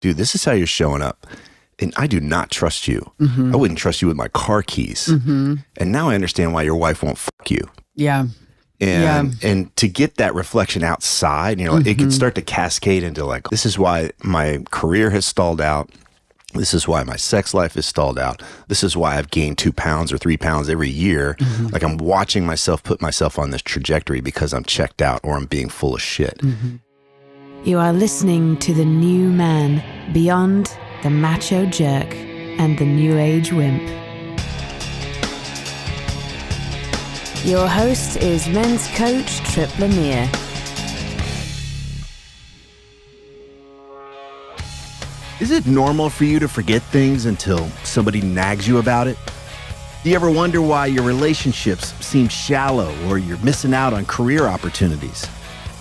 dude, this is how you're showing up. And I do not trust you. I wouldn't trust you with my car keys. And now I understand why your wife won't fuck you. Yeah. And to get that reflection outside, it can start to cascade into like, this is why my career has stalled out. This is why my sex life is stalled out. This is why I've gained 2 pounds or 3 pounds every year. Like I'm watching myself put myself on this trajectory because I'm checked out or I'm being full of shit. You are listening to The New Man, Beyond the Macho Jerk and the New Age Wimp. Your host is men's coach Tripp Lanier. Is it normal for you to forget things until somebody nags you about it? Do you ever wonder why your relationships seem shallow or you're missing out on career opportunities?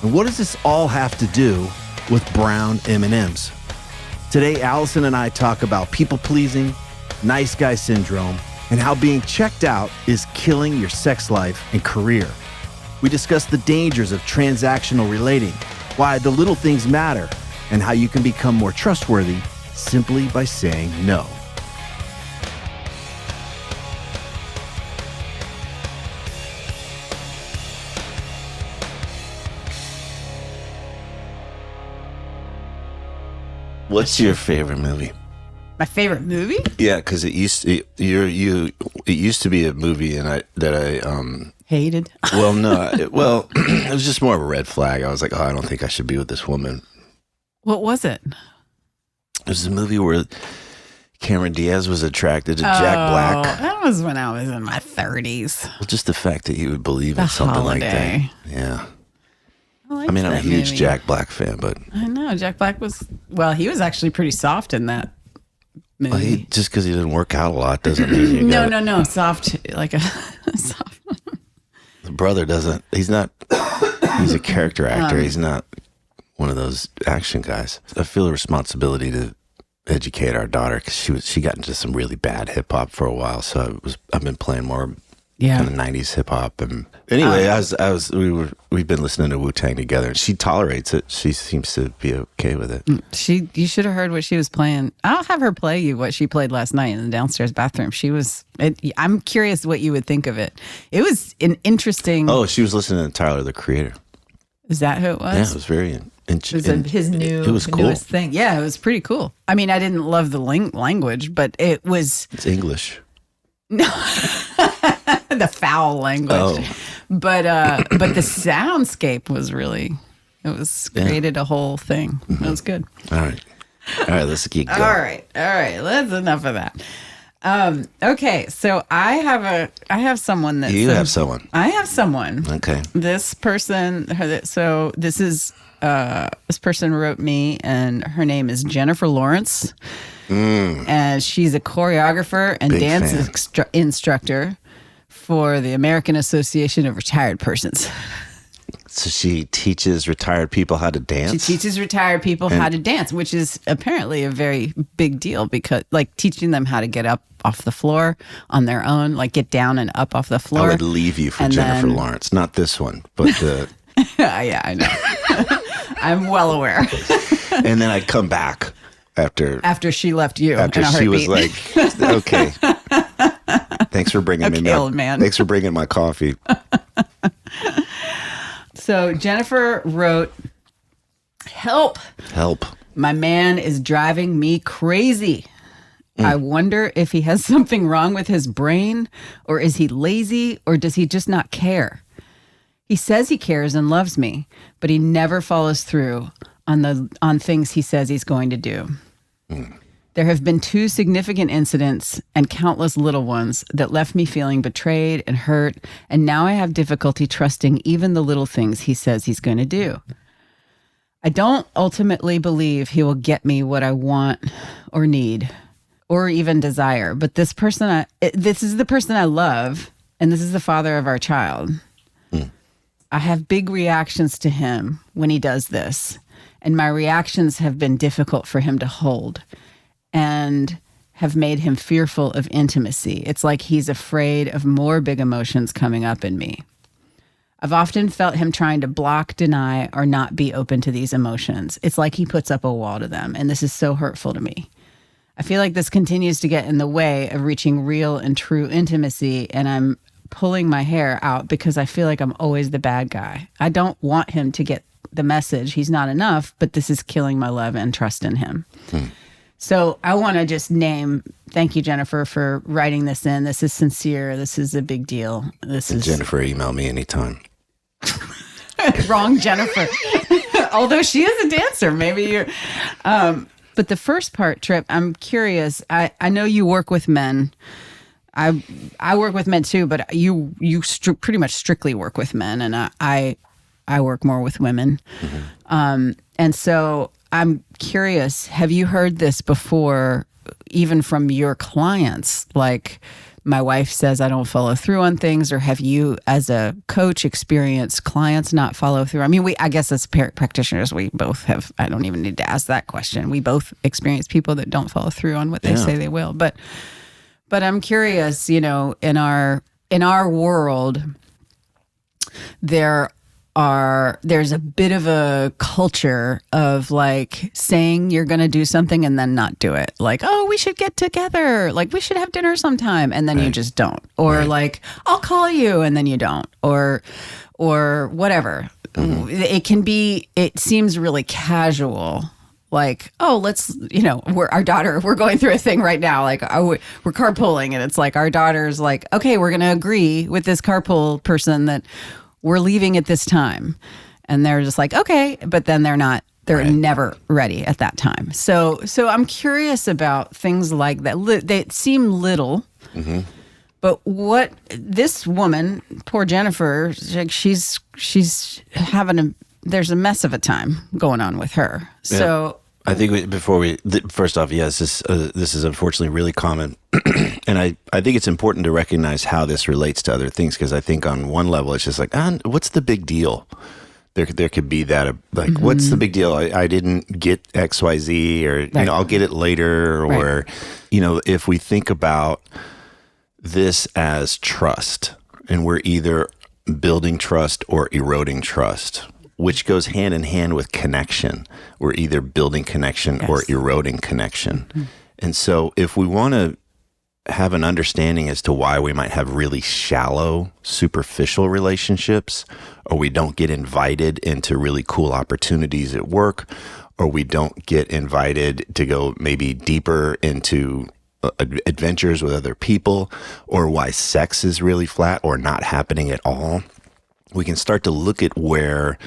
And what does this all have to do with brown M&Ms? Today, Alyson and I talk about people-pleasing, nice guy syndrome, and how being checked out is killing your sex life and career. We discuss the dangers of transactional relating, why the little things matter, and how you can become more trustworthy simply by saying no. What's your favorite movie? My favorite movie? Yeah, because it used to be a movie that I hated. Well, no, it was just more of a red flag. I was like, I don't think I should be with this woman. What was it? It was a movie where Cameron Diaz was attracted to Jack Black. That was when I was in my 30s. Well, just the fact that you would believe in something Holiday. like that. Yeah. I I'm a huge movie. Jack Black fan, but I know Jack Black he was actually pretty soft in that movie. well, just because he didn't work out a lot doesn't mean you No, soft, like a soft. The brother doesn't. He's a character actor. He's not one of those action guys. I feel a responsibility to educate our daughter because she got into some really bad hip hop for a while. So I've been playing more kind of 90s hip hop. And anyway, we've been listening to Wu-Tang together, and she tolerates it. She seems to be okay with it. You should have heard what she was playing. I'll have her play you what she played last night in the downstairs bathroom. I'm curious what you would think of it. It was an interesting. Oh, she was listening to Tyler, the Creator. Is that who it was? Yeah, it was very his newest thing. Yeah, it was pretty cool. I mean, I didn't love the language, but it's English. No, the foul language. Oh. But the soundscape was created a whole thing. Mm-hmm. It was good. All right, let's keep going. All right. That's enough of that. Okay, so I have someone that you have someone. I have someone. Okay. This person. So this person wrote me, and her name is Jennifer Lawrence, and she's a choreographer and dance instructor for the American Association of Retired Persons. So she teaches retired people how to dance? She teaches retired people how to dance, which is apparently a very big deal because, like, teaching them how to get up off the floor on their own, like get down and up off the floor. I would leave you for Jennifer Lawrence. Not this one, but the... Yeah, I know. I'm well aware. And then I'd come back after she left you. After she was like, okay. Thanks for bringing me old man. Thanks for bringing my coffee. So Jennifer wrote, Help. My man is driving me crazy. I wonder if he has something wrong with his brain, or is he lazy, or does he just not care? He says he cares and loves me, but he never follows through on things he says he's going to do. There have been 2 significant incidents and countless little ones that left me feeling betrayed and hurt, and now I have difficulty trusting even the little things he says he's going to do. I don't ultimately believe he will get me what I want or need or even desire, but this is the person I love, and this is the father of our child. I have big reactions to him when he does this, and my reactions have been difficult for him to hold and have made him fearful of intimacy. It's like he's afraid of more big emotions coming up in me. I've often felt him trying to block, deny, or not be open to these emotions. It's like he puts up a wall to them, and this is so hurtful to me. I feel like this continues to get in the way of reaching real and true intimacy, and I'm pulling my hair out because I feel like I'm always the bad guy. I don't want him to get the message he's not enough, but this is killing my love and trust in him. So I want to just thank you, Jennifer, for writing this in. This is sincere. This is a big deal. Jennifer, email me anytime. Wrong, Jennifer. Although she is a dancer, maybe you're. But the first part, Tripp, I'm curious. I know you work with men. I work with men too, but you pretty much strictly work with men, and I work more with women. And so I'm curious, have you heard this before, even from your clients? Like, my wife says I don't follow through on things, or have you, as a coach, experienced clients not follow through? I mean, I guess as practitioners, we both have. I don't even need to ask that question. We both experience people that don't follow through on what they say they will. But I'm curious, in our world, there's a bit of a culture of like saying you're going to do something and then not do it. Like, oh, we should get together. Like, we should have dinner sometime. And then you just don't. Or like, I'll call you and then you don't. Or whatever. It seems really casual. Like, oh, let's, we're going through a thing right now. Like, we're carpooling, and it's like our daughter's like, okay, we're going to agree with this carpool person that we're leaving at this time. And they're just like, okay, but then they're never ready at that time. So I'm curious about things like that. They seem little, but what this woman, poor Jennifer, she's having there's a mess of a time going on with her. So I think first off, yes, this is unfortunately really common. And I think it's important to recognize how this relates to other things, because I think on one level, it's just like, what's the big deal? There could be that, like, what's the big deal? I didn't get X, Y, Z, or, I'll get it later. Or, if we think about this as trust, and we're either building trust or eroding trust, which goes hand in hand with connection. We're either building connection or eroding connection. And so if we want to have an understanding as to why we might have really shallow, superficial relationships, or we don't get invited into really cool opportunities at work, or we don't get invited to go maybe deeper into adventures with other people, or why sex is really flat or not happening at all, we can start to look at where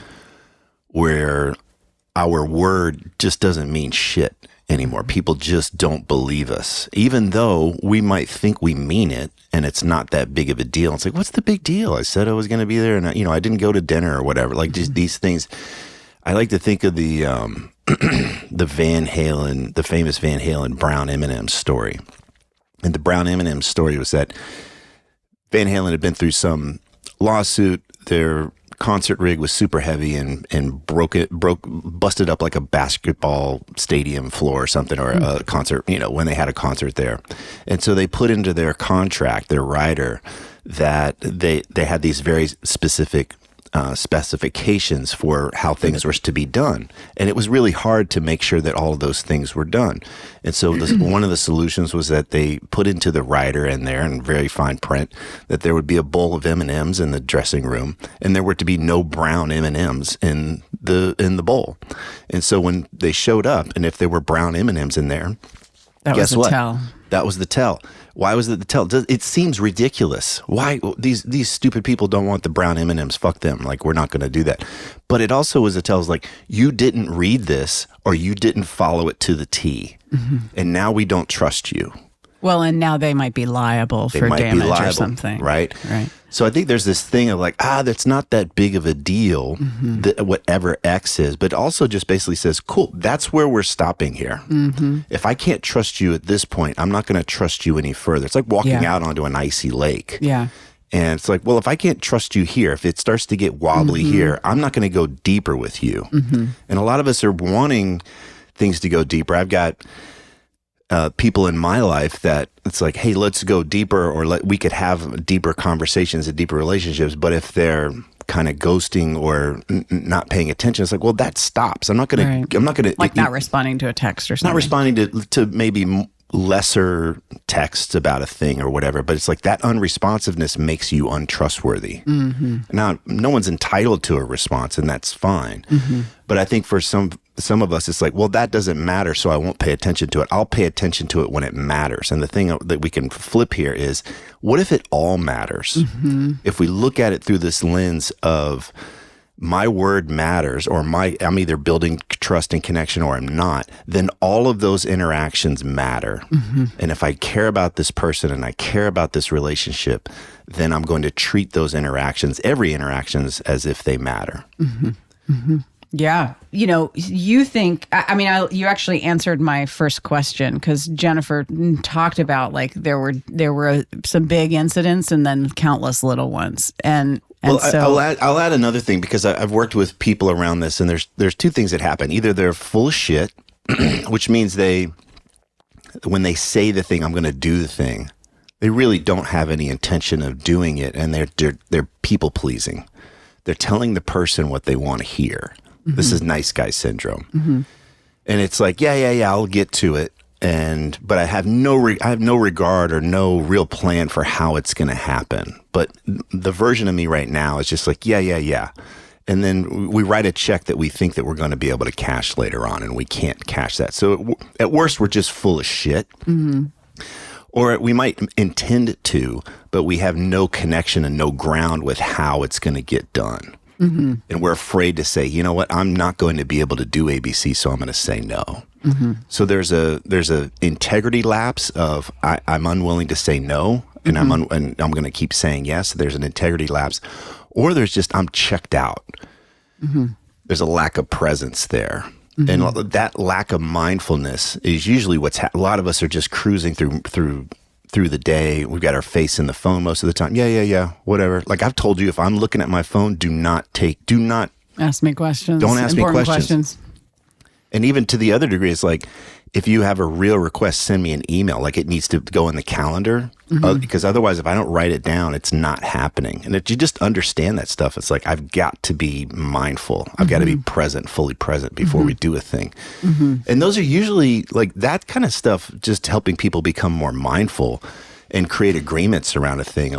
our word just doesn't mean shit anymore. People just don't believe us, even though we might think we mean it and it's not that big of a deal. It's like, what's the big deal? I said I was going to be there, and I didn't go to dinner or whatever. Like, just these things. I like to think of the the famous Van Halen Brown M&M story. And the Brown M&M story was that Van Halen had been through some lawsuit. Their concert rig was super heavy and busted up like a basketball stadium floor or something, or a concert, when they had a concert there. And so they put into their contract, their rider, that they had these very specific specifications for how things were to be done. And it was really hard to make sure that all of those things were done. And so one of the solutions was that they put into the rider in there, in very fine print, that there would be a bowl of M&Ms in the dressing room, and there were to be no brown M&Ms in the bowl. And so when they showed up, and if there were brown M&Ms in there, guess what? That was the tell. Why was it the tell? It seems ridiculous. Why these stupid people don't want the brown M&Ms? Fuck them. Like, we're not going to do that. But it also was a tell. It's like, you didn't read this, or you didn't follow it to the T, and now we don't trust you. Well, and now they might be liable for damage or something. Right. So I think there's this thing of like, that's not that big of a deal, whatever X is, but also just basically says, cool, that's where we're stopping here. If I can't trust you at this point, I'm not going to trust you any further. It's like walking out onto an icy lake. Yeah. And it's like, well, if I can't trust you here, if it starts to get wobbly here, I'm not going to go deeper with you. And a lot of us are wanting things to go deeper. I've got people in my life that it's like, hey, let's go deeper, or we could have deeper conversations and deeper relationships. But if they're kind of ghosting or not paying attention, it's like, well, that stops. I'm not going to like not responding to a text or something. Not responding to maybe lesser texts about a thing or whatever, but it's like that unresponsiveness makes you untrustworthy. Now, no one's entitled to a response, and that's fine. But I think for some of us, it's like, well, that doesn't matter, so I won't pay attention to it. I'll pay attention to it when it matters. And the thing that we can flip here is, what if it all matters? If we look at it through this lens of my word matters, or I'm either building trust and connection or I'm not, then all of those interactions matter. And if I care about this person and I care about this relationship, then I'm going to treat those interactions, every interactions, as if they matter. Yeah. You think, you actually answered my first question, because Jennifer talked about like there were some big incidents and then countless little ones. I'll add another thing, because I've worked with people around this, and there's two things that happen. Either they're full of shit, which means when they say the thing, I'm going to do the thing, they really don't have any intention of doing it, and they're people pleasing. They're telling the person what they want to hear. This is nice guy syndrome. And it's like, yeah, I'll get to it. But I have no regard or no real plan for how it's going to happen. But the version of me right now is just like, yeah. And then we write a check that we think that we're going to be able to cash later on, and we can't cash that. So at worst, we're just full of shit. Or we might intend to, but we have no connection and no ground with how it's going to get done. And we're afraid to say, you know what, I'm not going to be able to do ABC, so I'm going to say no. So there's a integrity lapse of I'm unwilling to say no, and I'm going to keep saying yes. There's an integrity lapse, or there's just I'm checked out. There's a lack of presence there, and that lack of mindfulness is usually what's a lot of us are just cruising through the day. We've got our face in the phone most of the time. Yeah, whatever. Like I've told you, if I'm looking at my phone, do not ask me questions. Don't ask me Important questions. And even to the other degree, it's like, if you have a real request, send me an email. Like it needs to go in the calendar, because otherwise, if I don't write it down, it's not happening. And if you just understand that stuff, it's like, I've got to be mindful. I've got to be present, fully present before we do a thing. And those are usually like that kind of stuff, just helping people become more mindful and create agreements around a thing,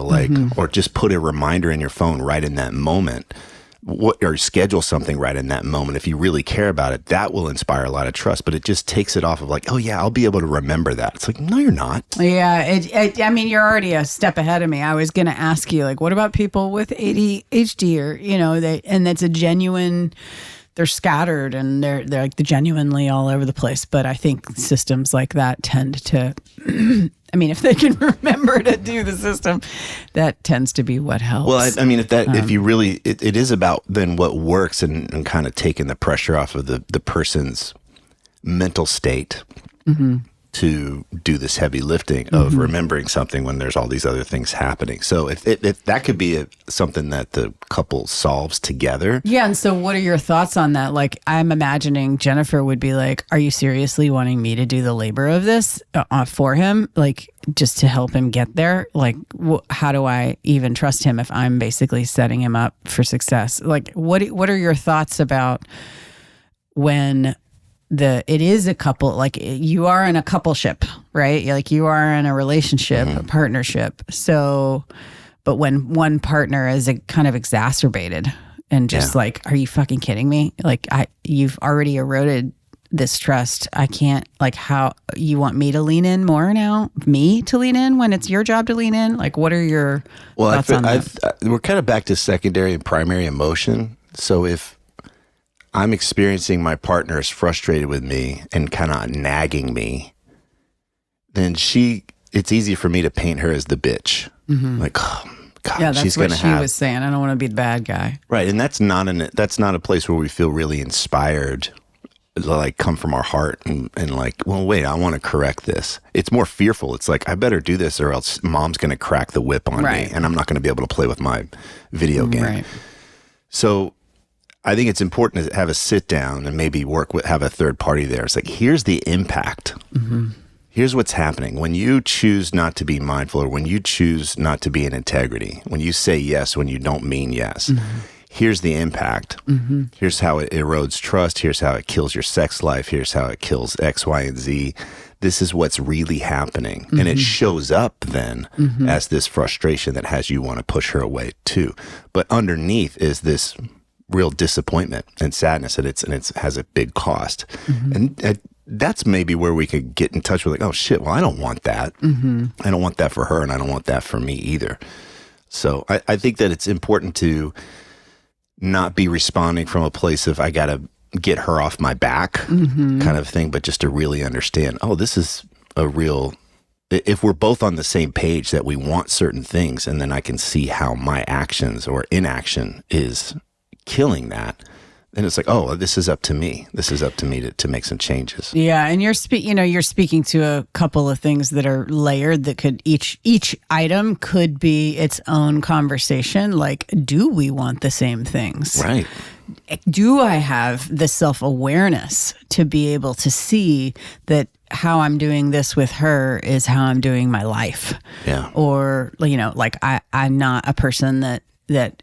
or just put a reminder in your phone right in that moment. Or schedule something right in that moment. If you really care about it, that will inspire a lot of trust. But it just takes it off of like, oh yeah, I'll be able to remember that. It's like, no, you're not. Yeah, you're already a step ahead of me. I was going to ask you, like, what about people with ADHD, or and that's a genuine. They're scattered and they're like genuinely all over the place. But I think systems like that tend to. If they can remember to do the system, that tends to be what helps. Well, if you really, it is about then what works and kind of taking the pressure off of the person's mental state to do this heavy lifting of remembering something when there's all these other things happening. So if that could be something that the couple solves together. Yeah. And so what are your thoughts on that? Like, I'm imagining Jennifer would be like, are you seriously wanting me to do the labor of this for him? Like, just to help him get there? Like, how do I even trust him if I'm basically setting him up for success? Like, what are your thoughts about when it is a couple, like you are in a coupleship, right? Like you are in a relationship, a partnership. So, but when one partner is kind of exacerbated and just like, are you fucking kidding me? Like you've already eroded this trust. I can't, like, how you want me to lean in more now? Me to lean in when it's your job to lean in? Like, what are your thoughts on that? We're kind of back to secondary and primary emotion. So if I'm experiencing my partner is frustrated with me and kind of nagging me, then it's easy for me to paint her as the bitch. Like, oh, God, yeah, that's she's what gonna she was saying. I don't want to be the bad guy. Right, and that's not a place where we feel really inspired, like come from our heart and like, well, wait, I want to correct this. It's more fearful. It's like, I better do this or else mom's going to crack the whip on me and I'm not going to be able to play with my video game. Right. So I think it's important to have a sit down and maybe have a third party there. It's like, here's the impact. Here's what's happening. When you choose not to be mindful or when you choose not to be in integrity, when you say yes, when you don't mean yes, here's the impact. Here's how it erodes trust. Here's how it kills your sex life. Here's how it kills X, Y, and Z. This is what's really happening. And it shows up then as this frustration that has you want to push her away too. But underneath is this real disappointment and sadness, and it has a big cost. And that's maybe where we could get in touch with like, oh shit, well, I don't want that. I don't want that for her, and I don't want that for me either. So I think that it's important to not be responding from a place of I got to get her off my back kind of thing, but just to really understand, oh, this is a real, if we're both on the same page that we want certain things, and then I can see how my actions or inaction is killing that, then it's like, oh, this is up to me. This is up to me to make some changes. Yeah, and you're speaking to a couple of things that are layered that could each item could be its own conversation. Like, do we want the same things? Right. Do I have the self-awareness to be able to see that how I'm doing this with her is how I'm doing my life? Yeah. Or, like I'm not a person that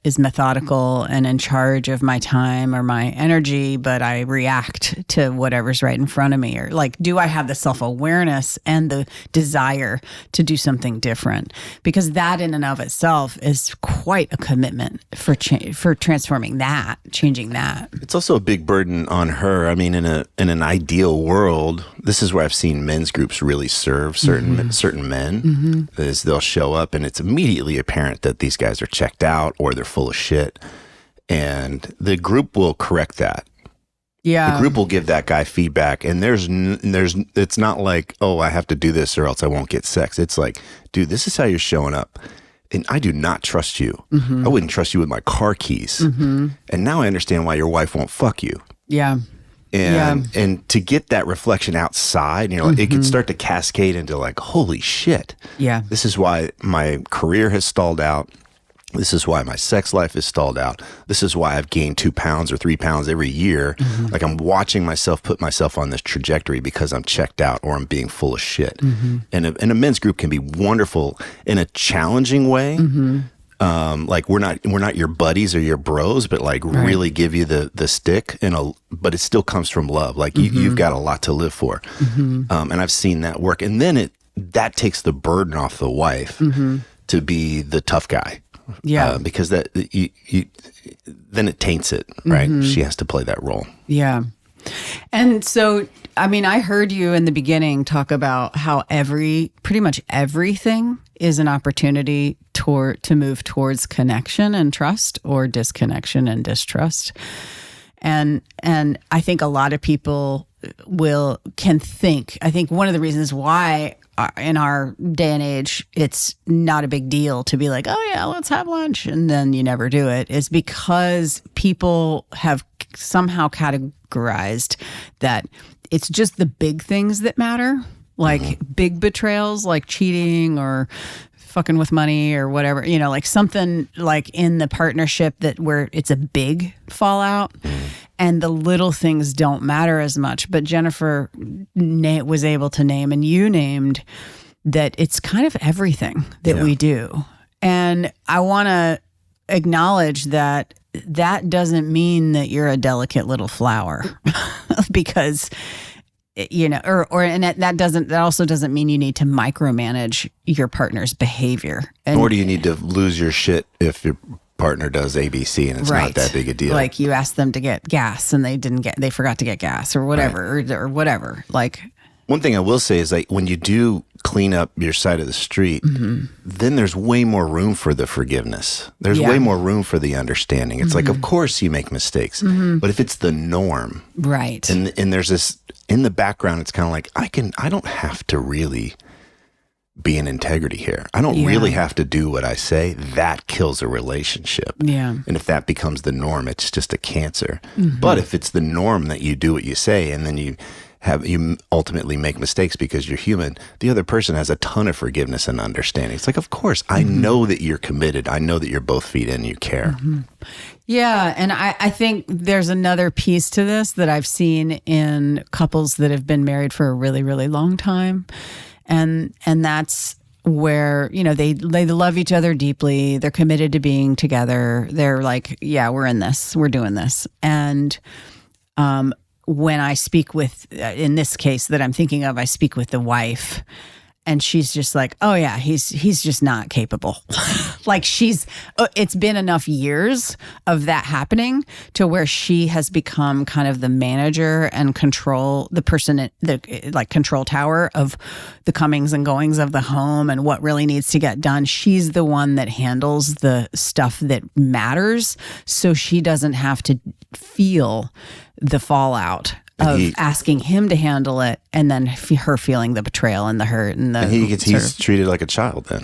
is methodical and in charge of my time or my energy, but I react to whatever's right in front of me. Or like, do I have the self-awareness and the desire to do something different? Because that in and of itself is quite a commitment for transforming that, changing that. It's also a big burden on her. I mean, in an ideal world, this is where I've seen men's groups really serve certain men. Is they'll show up and it's immediately apparent that these guys are checked out or they're full of shit, and the group will correct that. Yeah, the group will give that guy feedback, and it's not like, oh, I have to do this or else I won't get sex. It's like, dude, this is how you're showing up, and I do not trust you. I wouldn't trust you with my car keys, and now I understand why your wife won't fuck you. Yeah. And to get that reflection outside, it could start to cascade into like, holy shit. Yeah. This is why my career has stalled out. This is why my sex life is stalled out. This is why I've gained 2 pounds or 3 pounds every year. Like I'm watching myself put myself on this trajectory because I'm checked out or I'm being full of shit. And a men's group can be wonderful in a challenging way. Like we're not your buddies or your bros, but like really give you the stick but it still comes from love. Like you've got a lot to live for. And I've seen that work. And then that takes the burden off the wife to be the tough guy. Yeah, because that then it taints it, right? She has to play that role. Yeah. And so, I mean, I heard you in the beginning talk about how pretty much everything is an opportunity to move towards connection and trust, or disconnection and distrust. And I think a lot of people can think. I think one of the reasons why in our day and age, it's not a big deal to be like, oh yeah, let's have lunch, and then you never do it, is because people have somehow categorized that it's just the big things that matter, like big betrayals, like cheating or fucking with money or whatever, like something like in the partnership where it's a big fallout. And the little things don't matter as much. But Jennifer was able to name, and you named, that it's kind of everything that we do. And I want to acknowledge that doesn't mean that you're a delicate little flower, because that also doesn't mean you need to micromanage your partner's behavior. Nor do you need to lose your shit if your partner does ABC and it's not that big a deal. Like you asked them to get gas and they forgot to get gas or whatever, or whatever. Like, one thing I will say is like when you do clean up your side of the street, then there's way more room for the forgiveness. There's way more room for the understanding. It's like, of course you make mistakes, but if it's the norm, right? And there's this in the background, it's kind of like I don't have to really be in integrity here. I don't really have to do what I say. That kills a relationship. Yeah. And if that becomes the norm, it's just a cancer. But if it's the norm that you do what you say, and then you ultimately make mistakes because you're human, the other person has a ton of forgiveness and understanding. It's like, of course, I know that you're committed. I know that you're both feet in, you care. Yeah. And I think there's another piece to this that I've seen in couples that have been married for a really, really long time. And that's where, you know, they love each other deeply. They're committed to being together. They're like, yeah, we're in this. We're doing this. And when I speak with, in this case that I'm thinking of, I speak with the wife. And she's just like, oh yeah, he's just not capable. Like it's been enough years of that happening to where she has become kind of the manager and control, the person, the like control tower of the comings and goings of the home and what really needs to get done. She's the one that handles the stuff that matters, so she doesn't have to feel the fallout of asking him to handle it, and then her feeling the betrayal and the hurt and he's treated like a child then.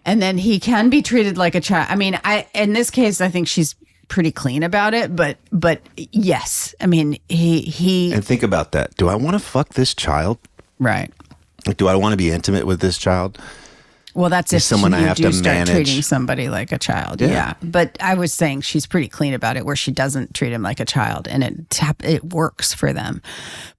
And then he can be treated like a child. I mean, in this case, I think she's pretty clean about it, but yes, I mean, he and think about that. Do I want to fuck this child? Right. Like, do I want to be intimate with this child? Well, that's if someone I have to start manage. Treating somebody like a child. Yeah. But I was saying she's pretty clean about it, where she doesn't treat him like a child, and it works for them.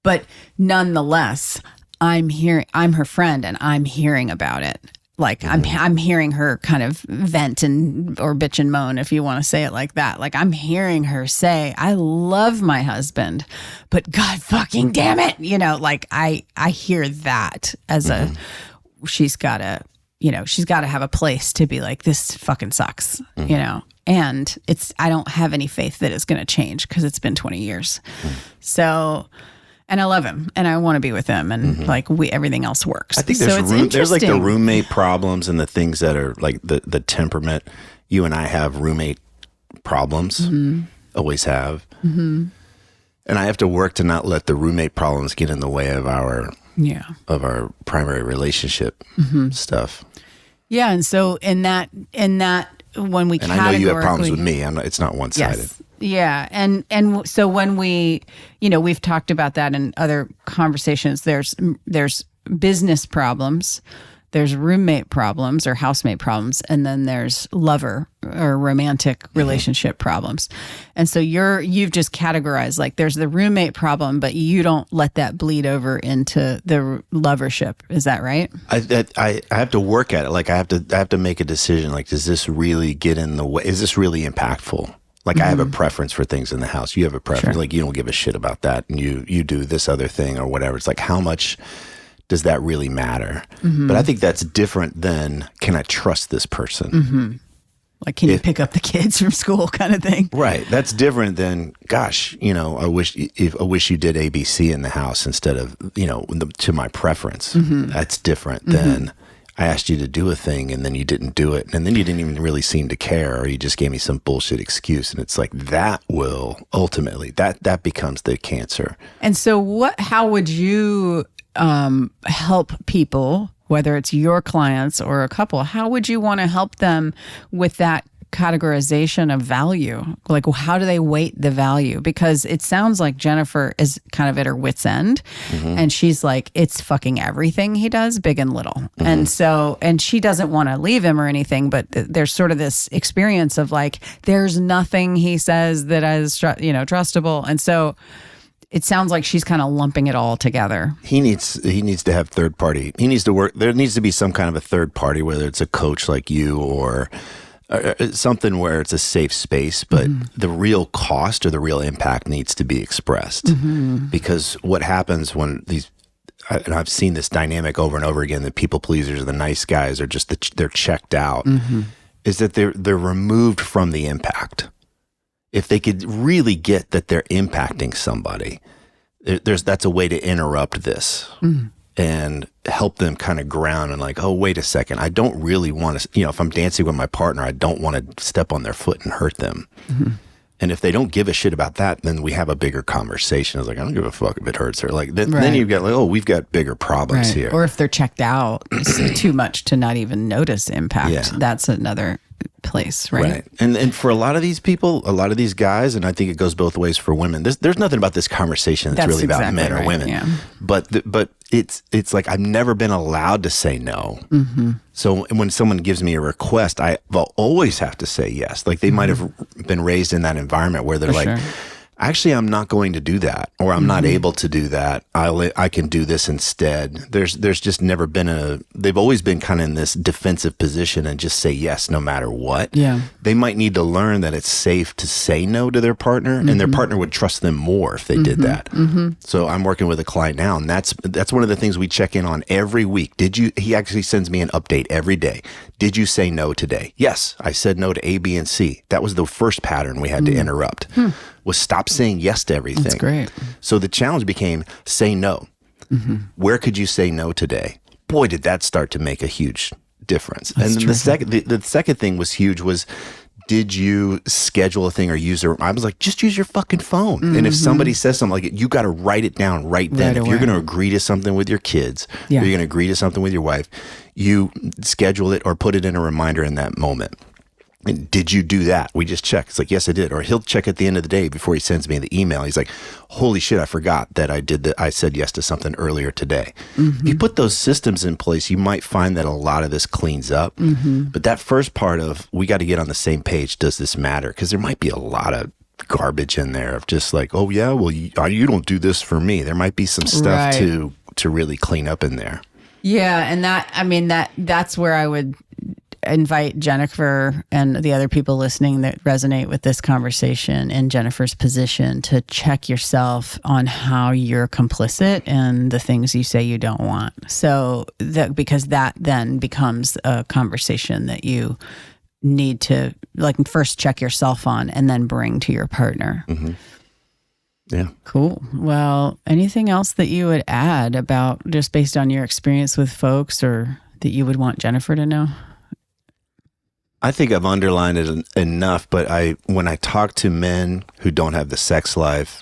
But nonetheless, I'm her friend, and I'm hearing about it. Like I'm hearing her kind of vent or bitch and moan, if you want to say it like that. Like I'm hearing her say, "I love my husband, but God fucking damn it," you know. Like I hear that as she's got to have a place to be like, this fucking sucks, you know? And I don't have any faith that it's going to change because it's been 20 years. So, and I love him and I want to be with him, and like everything else works. I think there's like the roommate problems and the things that are like the temperament. You and I have roommate problems, always have. And I have to work to not let the roommate problems get in the way of our primary relationship stuff. Yeah, and so in that when we and I know you have problems with me. It's not one-sided. Yes. Yeah, and so when we've talked about that in other conversations. There's business problems, there's roommate problems or housemate problems, and then there's lover or romantic relationship problems. And so you've just categorized, like, there's the roommate problem, but you don't let that bleed over into the lovership. Is that right? I have to work at it. Like I have to make a decision. Like, does this really get in the way? Is this really impactful? Like I have a preference for things in the house. You have a preference. Sure. Like you don't give a shit about that, and you do this other thing or whatever. It's like, how much does that really matter? But I think that's different than, can I trust this person? Like, can you pick up the kids from school kind of thing? Right. That's different than, gosh, you know, I wish you did ABC in the house instead of, you know, to my preference. That's different than, I asked you to do a thing and then you didn't do it. And then you didn't even really seem to care, or you just gave me some bullshit excuse. And it's like, that will ultimately, that becomes the cancer. And so how would you help people, whether it's your clients or a couple, how would you want to help them with that categorization of value? Like, how do they weight the value? Because it sounds like Jennifer is kind of at her wit's end, and she's like, it's fucking everything he does, big and little. And so, and she doesn't want to leave him or anything, but there's sort of this experience of like, there's nothing he says that is, trustable. And so it sounds like she's kind of lumping it all together. He needs to have third party. He needs to work. There needs to be some kind of a third party, whether it's a coach like you or something where it's a safe space, but the real cost or the real impact needs to be expressed. Because what happens when and I've seen this dynamic over and over again, the people pleasers, the nice guys are just, they're checked out, is that they're removed from the impact. If they could really get that they're impacting somebody, that's a way to interrupt this and help them kind of ground and like, oh, wait a second. I don't really want to, if I'm dancing with my partner, I don't want to step on their foot and hurt them. And if they don't give a shit about that, then we have a bigger conversation. I was like, I don't give a fuck if it hurts her. Like, then you've got like, oh, we've got bigger problems here. Or if they're checked out, it's too much to not even notice impact. Yeah. That's another place, right? And for a lot of these people, a lot of these guys, and I think it goes both ways for women. There's nothing about this conversation that's really about men or women. Yeah. But it's like, I've never been allowed to say no. So when someone gives me a request, I'll always have to say yes. Like they might have been raised in that environment where they're like, actually, I'm not going to do that, or I'm not able to do that. I can do this instead. There's just never been they've always been kind of in this defensive position and just say yes no matter what. Yeah. They might need to learn that it's safe to say no to their partner, and their partner would trust them more if they did that. So I'm working with a client now, and that's one of the things we check in on every week. He actually sends me an update every day. Did you say no today? Yes, I said no to A, B, and C. That was the first pattern we had to interrupt. Was stop saying yes to everything. That's great. So the challenge became say no. Where could you say no today? Boy, did that start to make a huge difference. That's and then the second thing was huge was, did you schedule a thing or I was like, just use your fucking phone. And if somebody says something like it, you got to write it down right then. Right if away. you're going to agree to something with your kids, or you're going to agree to something with your wife, you schedule it or put it in a reminder in that moment. And did you do that? We just check. It's like, yes, I did. Or he'll check at the end of the day before he sends me the email. He's like, holy shit, I forgot that I did that. I said yes to something earlier today. If you put those systems in place, you might find that a lot of this cleans up. But that first part of, we got to get on the same page. Does this matter? Because there might be a lot of garbage in there of just like, oh yeah, well, you don't do this for me. There might be some stuff to really clean up in there. Yeah. And that's where I would invite Jennifer and the other people listening that resonate with this conversation in Jennifer's position to check yourself on how you're complicit in the things you say you don't want. So because that then becomes a conversation that you need to first check yourself on and then bring to your partner. Yeah. Cool. Well, anything else that you would add about just based on your experience with folks or that you would want Jennifer to know? I think I've underlined it enough, but when I talk to men who don't have the sex life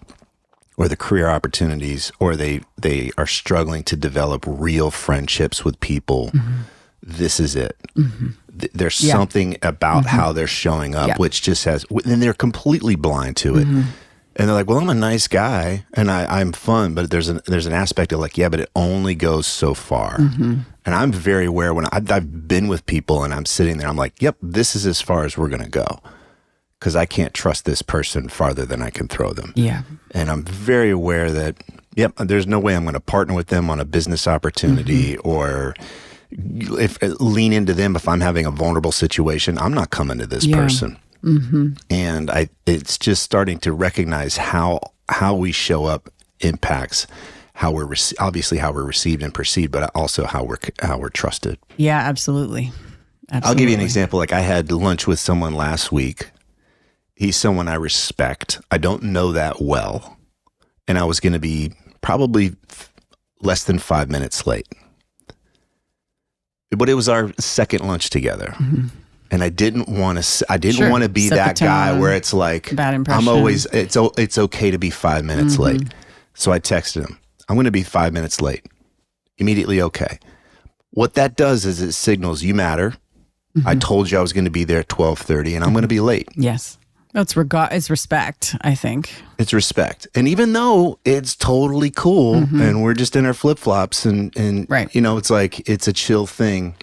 or the career opportunities, or they are struggling to develop real friendships with people, this is it. There's something about how they're showing up, which just and they're completely blind to it. And they're like, well, I'm a nice guy and I'm fun, but there's an aspect of like, yeah, but it only goes so far. And I'm very aware when I've been with people and I'm sitting there, I'm like, yep, this is as far as we're going to go. Because I can't trust this person farther than I can throw them. Yeah. And I'm very aware that, yep, there's no way I'm going to partner with them on a business opportunity or lean into them if I'm having a vulnerable situation. I'm not coming to this person. And it's just starting to recognize how we show up impacts how we're obviously how we're received and perceived, but also how we're trusted. Yeah, absolutely. I'll give you an example. Like I had lunch with someone last week. He's someone I respect. I don't know that well, and I was going to be probably less than 5 minutes late. But it was our second lunch together. And I didn't want to be that guy where it's like, bad impression. I'm always, it's okay to be 5 minutes late. So I texted him, I'm going to be 5 minutes late. Immediately, okay. What that does is it signals you matter. I told you I was going to be there at 12:30 and I'm going to be late. Yes. It's respect, I think. It's respect. And even though it's totally cool and we're just in our flip-flops and right. You know, it's like, it's a chill thing.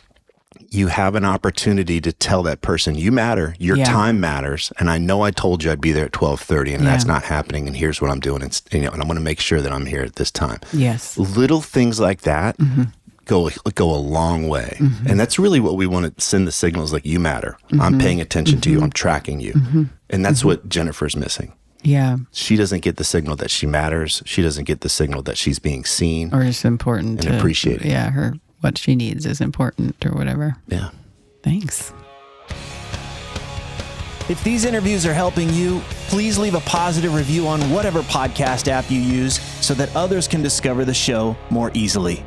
You have an opportunity to tell that person you matter, your time matters, and I know I told you I'd be there at 12:30, and that's not happening. And here's what I'm doing, and I'm going to make sure that I'm here at this time. Yes, little things like that go a long way, and that's really what we want to send the signals. Like you matter. I'm paying attention to you. I'm tracking you, and that's what Jennifer's missing. Yeah, she doesn't get the signal that she matters. She doesn't get the signal that she's being seen or it's important and appreciated. Yeah, what she needs is important or whatever. Yeah. Thanks. If these interviews are helping you, please leave a positive review on whatever podcast app you use so that others can discover the show more easily.